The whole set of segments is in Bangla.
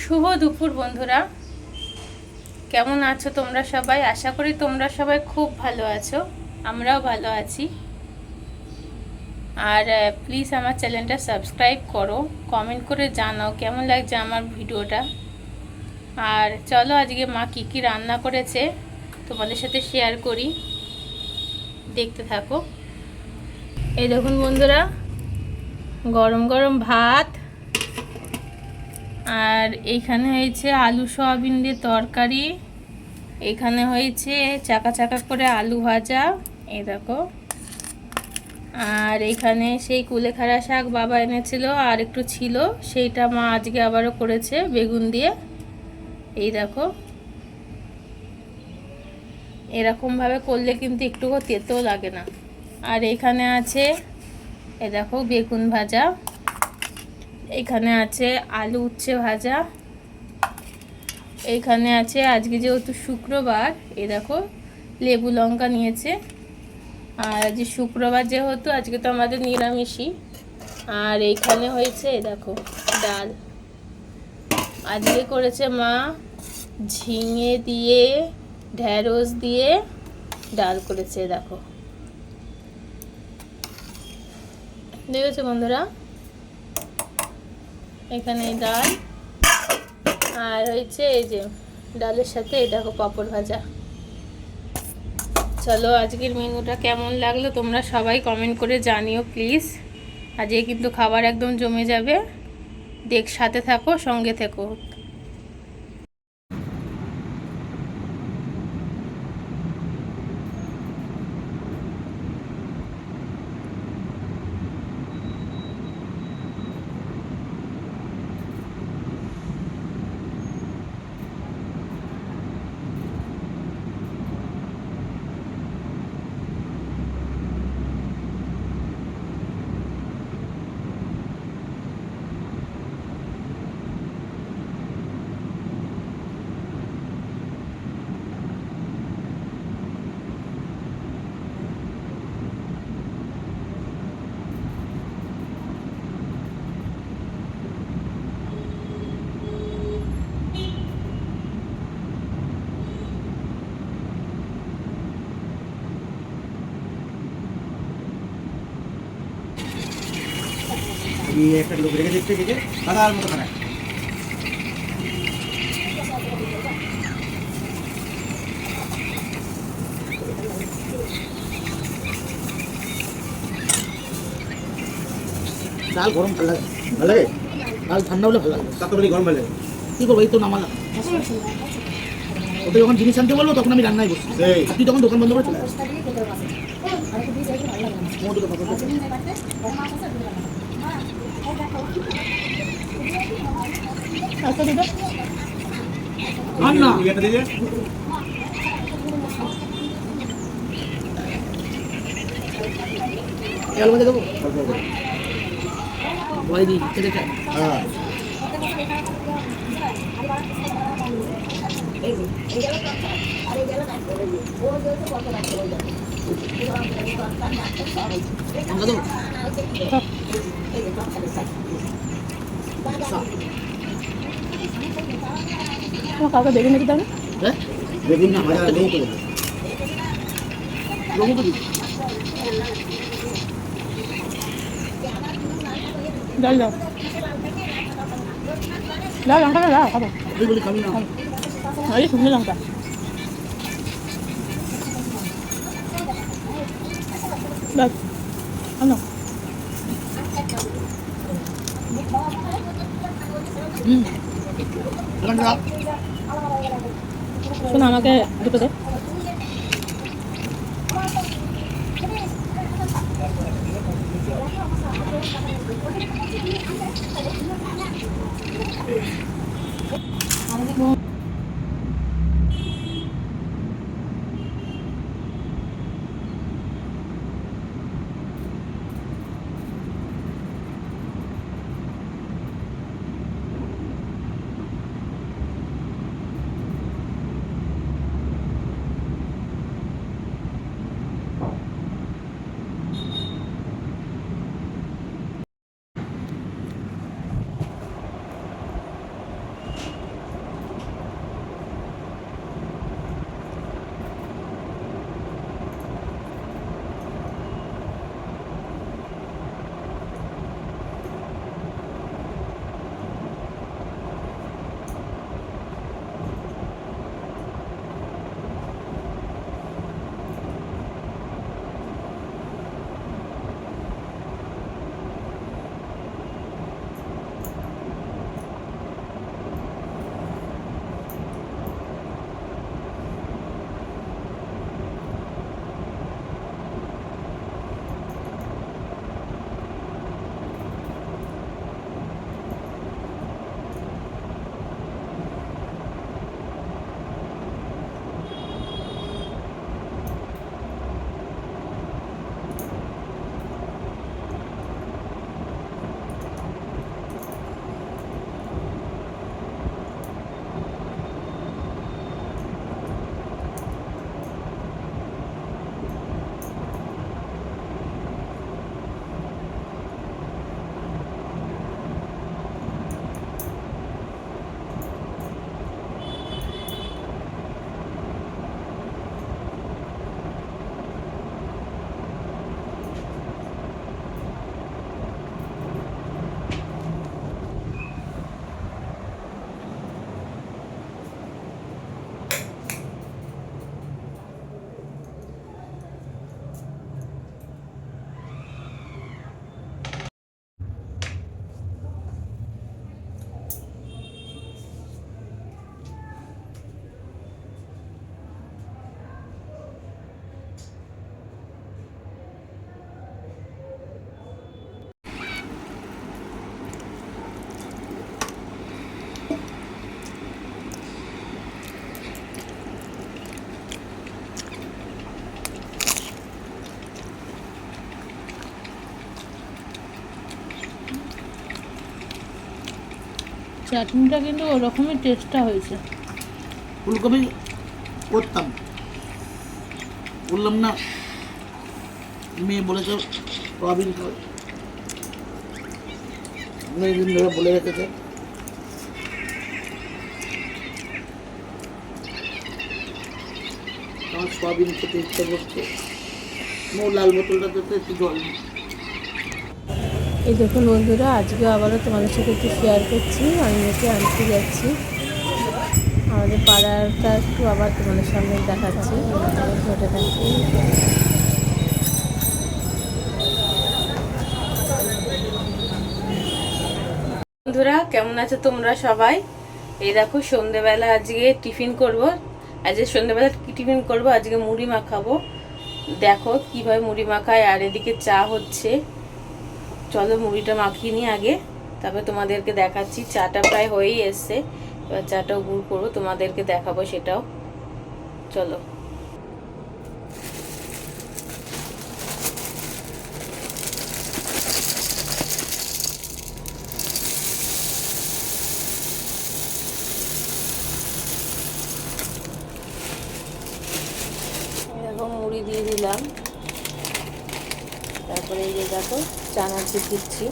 শুভ দুপুর বন্ধুরা, কেমন আছো তোমরা সবাই? আশা করি তোমরা সবাই খুব ভালো আছো, আমরাও ভালো আছি। আর প্লিজ আমার চ্যানেলটা সাবস্ক্রাইব করো, কমেন্ট করে জানাও কেমন লাগছে আমার ভিডিওটা। আর চলো আজকে মা কী কী রান্না করেছে তোমাদের সাথে শেয়ার করি, দেখতে থাকো। এই দেখুন বন্ধুরা, গরম গরম ভাত, আর এইখানে হয়েছে আলু সয়াবিন দিয়ে তরকারি, এখানে হয়েছে চাকা চাকা করে আলু ভাজা, এই দেখো। আর এখানে সেই কুলেখাড়া শাক বাবা এনেছিল আর একটু ছিল, সেইটা মা আজকে আবারও করেছে বেগুন দিয়ে, এই দেখো। এরকমভাবে করলে কিন্তু একটুও তেতো লাগে না। আর এখানে আছে এই দেখো বেগুন ভাজা, এখানে আছে আলু উচ্ছে ভাজা, এইখানে আছে আজকে যেহেতু শুক্রবার, এই দেখো লেবু লঙ্কা নিয়েছে। আর আজ শুক্রবার যেহেতু আজকে তো আমাদের নিরামিষই। আর এইখানে হয়েছে এই দেখো ডাল, আজকে করেছে মা ঝিঙে দিয়ে ঢেঁড়স দিয়ে ডাল করেছে, দেখো দেখেছো বন্ধুরা। এখানে ডাল আর হয়েছে এই যে ডালের সাথে এই দেখো পাঁপড় ভাজা। চলো আজকের মেনুটা কেমন লাগলো তোমরা সবাই কমেন্ট করে জানিও প্লিজ। আজকে কিন্তু খাবার একদম জমে যাবে, সাথে থাকো, সঙ্গে থেকো। একটা লোক রেখে দিচ্ছে যে দাদার মতো খারাপ ডাল গরম ভালো লাগে, ভালো লাগে। ডাল ঠান্ডা হলে ভালো লাগে, তাতে গরম ভালো লাগে। কী করবো, এই তো নামালাম। ওকে যখন জিনিস আনতে বলবো তখন আমি রান্নায় বসছি, তুই তখন দোকান বন্ধ করে চলে আসবি। দেবো ভয় দিই খেতে চাই। হ্যাঁ কাউকে বেগুন দিতে হবে? হ্যাঁ বেগুন না ভাজা নেই তো রঙ তো ডাল দাও, দাও লঙ্কাটা দাও, খাবো। তুই বলি খাবি না? এই শুকনো লঙ্কা বাস আনো। শোনো আমাকে দুটো দে। চাটনিটা কিন্তু ওরকমই টেস্টটা হয়েছে। ফুলকপি করতাম, বললাম না মেয়ে বলেছে সয়াবিন খাবে, অনেকদিন ধরে বলে রেখেছে। আমার সয়াবিন খেতে ইচ্ছে করছে। লাল বোতলটাতে একটু জল নেই। এই দেখুন বন্ধুরা, আজকে আবারও তোমাদের সাথে একটু শেয়ার করছি। আমি মেয়েকে আনতে যাচ্ছি, আমাদের পাড়াটা একটু আবার তোমাদের সামনে দেখাচ্ছি। ঘটে থাকি বন্ধুরা, কেমন আছো তোমরা সবাই? এই দেখো সন্ধেবেলা আজকে টিফিন করব। আজকে সন্ধেবেলা কি টিফিন করব? আজকে মুড়ি মাখাবো। দেখো কিভাবে মুড়ি মাখায়, আর এদিকে চা হচ্ছে। চলো মুড়িটা মাখিয়ে নিই আগে, তারপরে তোমাদেরকে দেখাচ্ছি। চাটা প্রায় হয়েই এসছে, এবার চাটাও গুড় করবো, তোমাদেরকে দেখাবো সেটাও। চলো। দেখো মুড়ি দিয়ে দিলাম, তারপরে এই যে দেখো চানাচুর দিচ্ছি।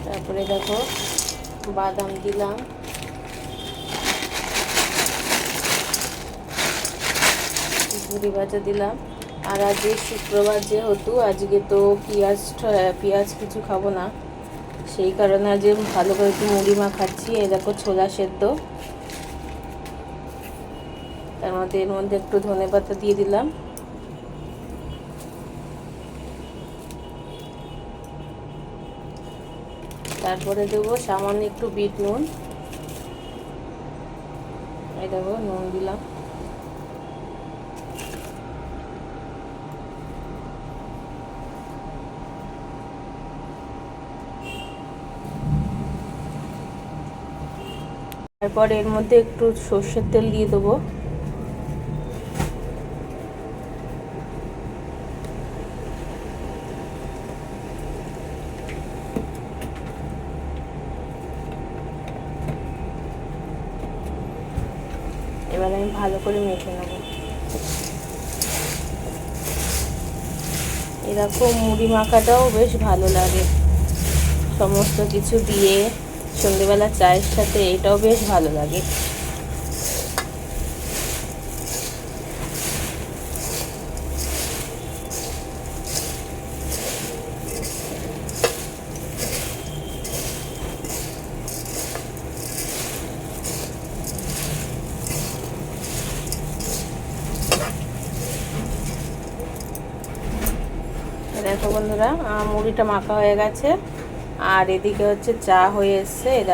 তারপরে দেখো বাদাম দিলাম, ঝুরি ভাজা দিলাম। আর আজকে শুক্রবার যেহেতু, আজকে তো পেঁয়াজ কিছু খাবো না, সেই কারণে আজকে ভালো করে একটু মুড়ি মাখাচ্ছি। এই দেখো ছোলা সেদ্ধ, তার মধ্যে এর মধ্যে একটু ধনেপাতা দিয়ে দিলাম। তারপরে দেবো সামান্য একটু বিট নুন। এই দেখো নুন দিলাম। তারপর এর মধ্যে একটু সর্ষের তেল দিয়ে দেবো। এবার আমি ভালো করে মেখে নেব। এরকম মুড়ি মাখাটাও বেশ ভালো লাগে, সমস্ত কিছু দিয়ে সন্ধ্যেবেলা চায়ের সাথে এটাও বেশ ভালো লাগে। দেখো বন্ধুরা, মুড়িটা মাখা হয়ে গেছে, আর এদিকে হচ্ছে চা হয়ে এসছে। এই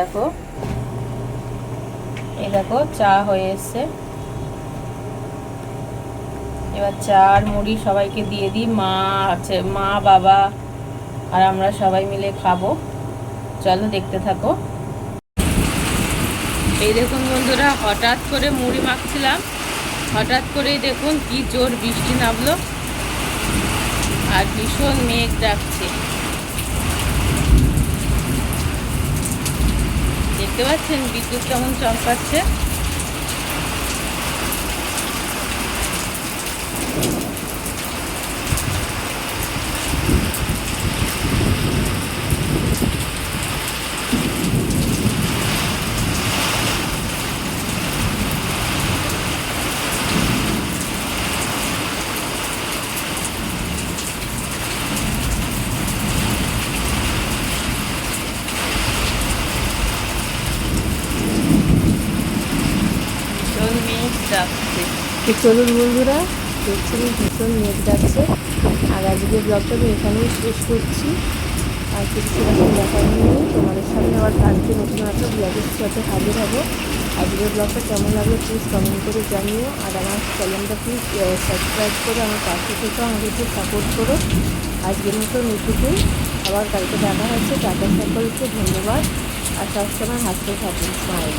দেখো চা হয়ে এসছে। এবার চা আর মুড়ি সবাইকে দিয়ে দিই। মা বাবা আর আমরা সবাই মিলে খাবো। চলো দেখতে থাকো। এই দেখুন বন্ধুরা, হঠাৎ করে মুড়ি মাখছিলাম, হঠাৎ করেই দেখুন কি জোর বৃষ্টি নামলো, আর ভীষণ মেঘ ডাকছে। দেখতে পাচ্ছেন বিদ্যুৎ কেমন চমকাচ্ছে। চলুন বন্ধুরা, দেখছিলেন ভীষণ মেঘ ডাকছে। আর আজকে ব্লগটা আমি এখানেই শেষ করছি। আর কিছু সেরকম দেখার নেই, তোমাদের সামনে আবার কালকে নতুন একটা ব্লগের সাথে হাজির হবো। আজকের ব্লগটা কেমন লাগলো প্লিজ কমেন্ট করে জানিও। আর আমার চ্যানেলটা প্লিজ সাবস্ক্রাইব করে আমার পাশে থেকে আমাকে একটু সাপোর্ট করো। আজকের মতো এটুকুই, আবার কালকে দেখা হচ্ছে। টাটা সকলকে ধন্যবাদ, আর সবসময় হাসতে থাকুন, স্মাইল।